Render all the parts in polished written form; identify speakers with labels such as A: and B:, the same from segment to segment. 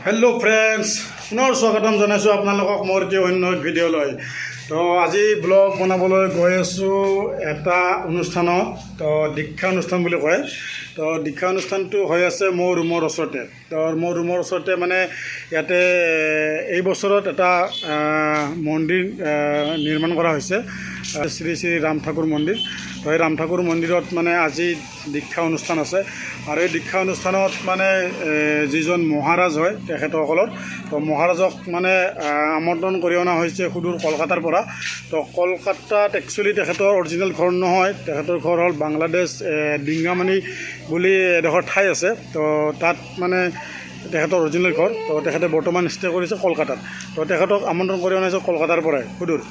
A: Hello' friends, পুনৰ স্বাগতম জনাইছোঁ আপোনালোকক মোৰ এটি অন্য ভিডিঅ'লৈ। তো আজি ব্লগ বনাবলৈ গৈ আছোঁ এটা অনুষ্ঠানত। তো দীক্ষা অনুষ্ঠান বুলি কয়। তো দীক্ষা অনুষ্ঠানটো হৈ আছে মোৰ ৰুমৰ ওচৰতে। তো মোৰ ৰুমৰ ওচৰতে মানে ইয়াতে এই বছৰত এটা মন্দিৰ নিৰ্মাণ কৰা হৈছে, শ্ৰী শ্ৰী ৰাম ঠাকুৰ মন্দিৰ। তো এই ৰাম ঠাকুৰ মন্দিৰত মানে আজি দীক্ষা অনুষ্ঠান আছে। আৰু এই দীক্ষা অনুষ্ঠানত মানে যিজন মহাৰাজ হয় তেখেতসকলৰ, তো মহাৰাজক মানে আমন্ত্ৰণ কৰি অনা হৈছে সুদূৰ কলকাতাৰ পৰা। তো কলকাতাত একচুৱেলি তেখেতৰ অৰিজিনেল ঘৰ নহয়, তেখেতৰ ঘৰ হ'ল বাংলাদেশ ডিংগামানি বুলি এডোখৰ ঠাই আছে। তো তাত মানে তেখেতৰ অৰিজিনেল ঘৰ। তো তেখেতে বৰ্তমান ষ্টে কৰিছে কলকাতাত। তো তেখেতক আমন্ত্ৰণ কৰি অনাইছে কলকাতাৰ পৰাই সুদূৰ।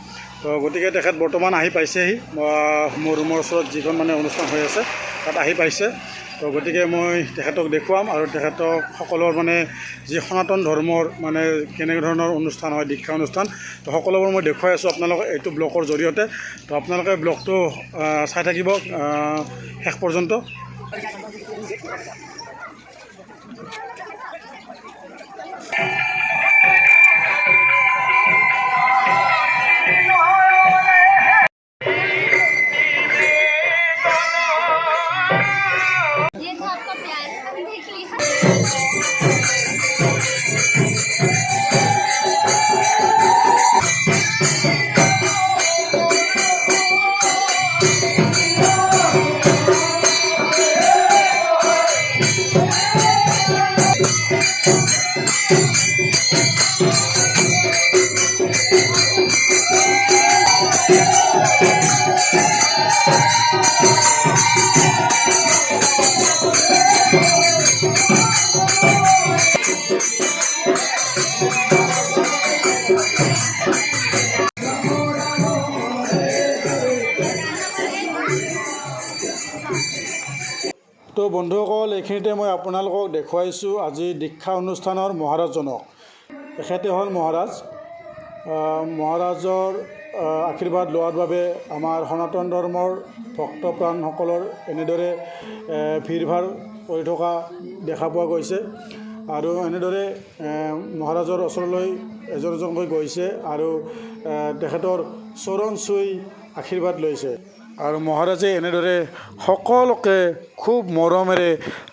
A: তো গতিকে তেখেত বৰ্তমান আহি পাইছেহি, মোৰ ৰুমৰ ওচৰত যিখন মানে অনুষ্ঠান হৈ আছে তাত আহি পাইছে। তো গতিকে মই তেখেতক দেখুৱাম আৰু তেখেতক সকলৰ মানে যি সনাতন ধৰ্মৰ মানে কেনেকুৱা ধৰণৰ অনুষ্ঠান হয় দীক্ষা অনুষ্ঠান, তো সকলোবোৰ মই দেখুৱাই আছোঁ আপোনালোকক এইটো ব্লগৰ জৰিয়তে। তো আপোনালোকে ব্লগটো চাই থাকিব শেষ পৰ্যন্ত। তো বন্ধুসকল, এইখিনিতে মই আপোনালোকক দেখুৱাইছোঁ আজি দীক্ষা অনুষ্ঠানৰ মহাৰাজজনক। তেখেতে হ'ল মহাৰাজৰ আশীৰ্বাদ লোৱাৰ বাবে আমাৰ সনাতন ধৰ্মৰ ভক্তপ্ৰাণসকলৰ এনেদৰে ভিৰ ভাৰ কৰি থকা দেখা পোৱা গৈছে। আৰু এনেদৰে মহাৰাজৰ ওচৰলৈ এজন এজনকৈ গৈছে আৰু তেখেতৰ চৰণ চুই আশীৰ্বাদ লৈছে। আৰু মহাৰাজে এনেদৰে সকলোকে খুব মৰমেৰে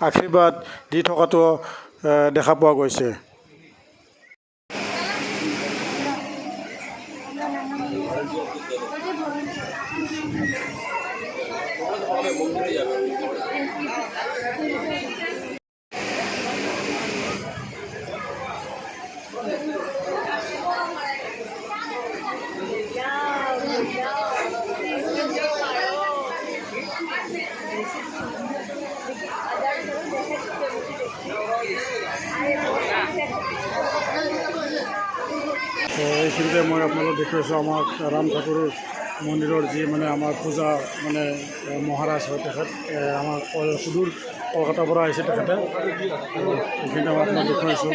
A: আশীৰ্বাদ দি থকাটো দেখা পোৱা গৈছে। এইখিনিতে মই আপোনালোক দেখুৱাইছোঁ আমাৰ ৰাম ঠাকুৰ মন্দিৰৰ যি মানে আমাৰ পূজা মানে মহাৰাজ হয় তেখেত, আমাৰ সুদূৰ কলকাতাৰ পৰা আহিছে তেখেতে। এইখিনিতে মই আপোনাক দেখুৱাইছোঁ।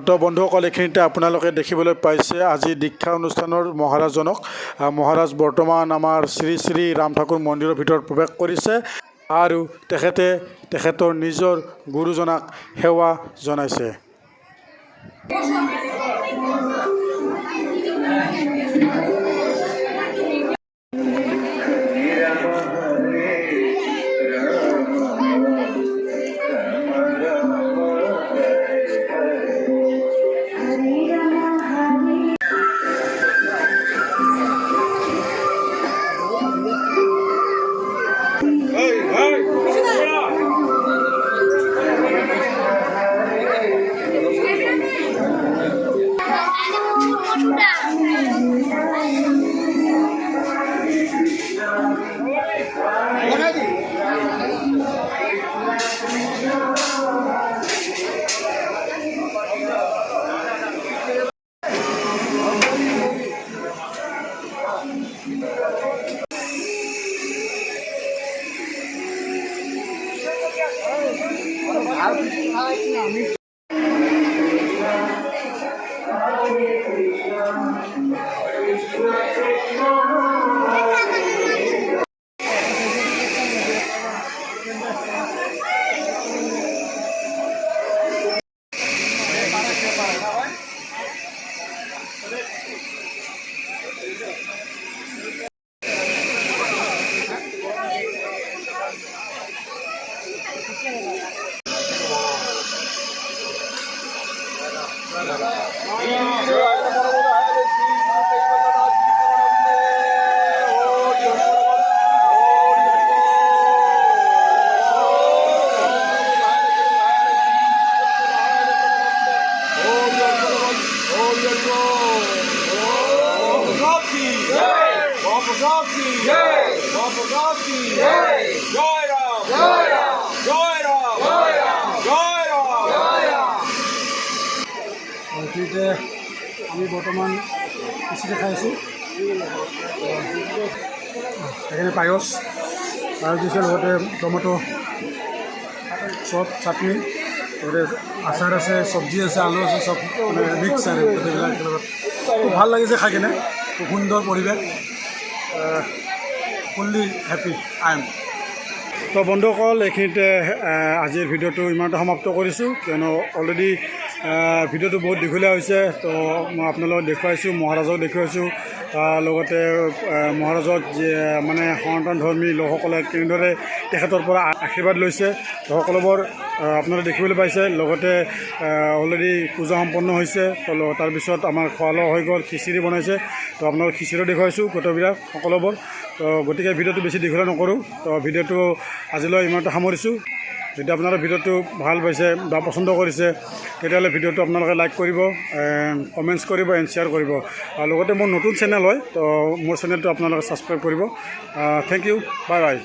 A: তো বন্ধুসকল, এইখিনিতে আপোনালোকে দেখিবলৈ পাইছে আজি দীক্ষা অনুষ্ঠানৰ মহাৰাজজনক। মহাৰাজ বৰ্তমান আমাৰ শ্ৰী শ্ৰী ৰাম ঠাকুৰ মন্দিৰৰ ভিতৰত প্ৰৱেশ কৰিছে আৰু তেখেতে তেখেতৰ নিজৰ গুৰুজনাক সেৱা জনাইছে। এইখিনিতে আমি বৰ্তমান খিচিৰি খাই আছোঁ। এখানে পায়স পায়স দিছে, লগতে টমেটো চপ, চাটনি, লগতে আচাৰ আছে, চব্জি আছে, আলু আছে, চব মানে মিক্স আৰু গোটেইবিলাক একেলগত। খুব ভাল লাগিছে খাই কিনে, খুব সুন্দৰ পৰিৱেশ, ফুল্লি হেপী আই এম। তো বন্ধুসকল, এইখিনিতে আজিৰ ভিডিঅ'টো ইমানতে সমাপ্ত কৰিছোঁ, কিয়নো অলৰেডি ভিডিঅ'টো বহুত দীঘলীয়া হৈছে। তো মই আপোনালোকক দেখুৱাইছোঁ, মহাৰাজক দেখুৱাইছোঁ, লগতে মহাৰাজত মানে সনাতন ধৰ্মী লোকসকলে কেনেদৰে তেখেতৰ পৰা আশীৰ্বাদ লৈছে, তো সকলোবোৰ আপোনালোকে দেখিবলৈ পাইছে। লগতে অলৰেডি পূজা সম্পন্ন হৈছে, তো তাৰপিছত আমাৰ খোৱা লোৱা হৈ গ'ল, খিচিৰি বনাইছে, তো আপোনালোক খিচিৰিও দেখুৱাইছোঁ গোটেইবিলাক সকলোবোৰ। তো গতিকে ভিডিঅ'টো বেছি দীঘলীয়া নকৰোঁ, তো ভিডিঅ'টো আজিলৈ ইমানতে সামৰিছোঁ। যদি আপোনালোকে ভিডিঅ'টো ভাল পাইছে বা পচন্দ কৰিছে, তেতিয়াহ'লে ভিডিঅ'টো আপোনালোকে লাইক কৰিব, কমেণ্টছ কৰিব এণ্ড শ্বেয়াৰ কৰিব। আৰু লগতে মোৰ নতুন চেনেল হয়, তো মোৰ চেনেলটো আপোনালোকে ছাবস্ক্ৰাইব কৰিব। Thank you, bye by.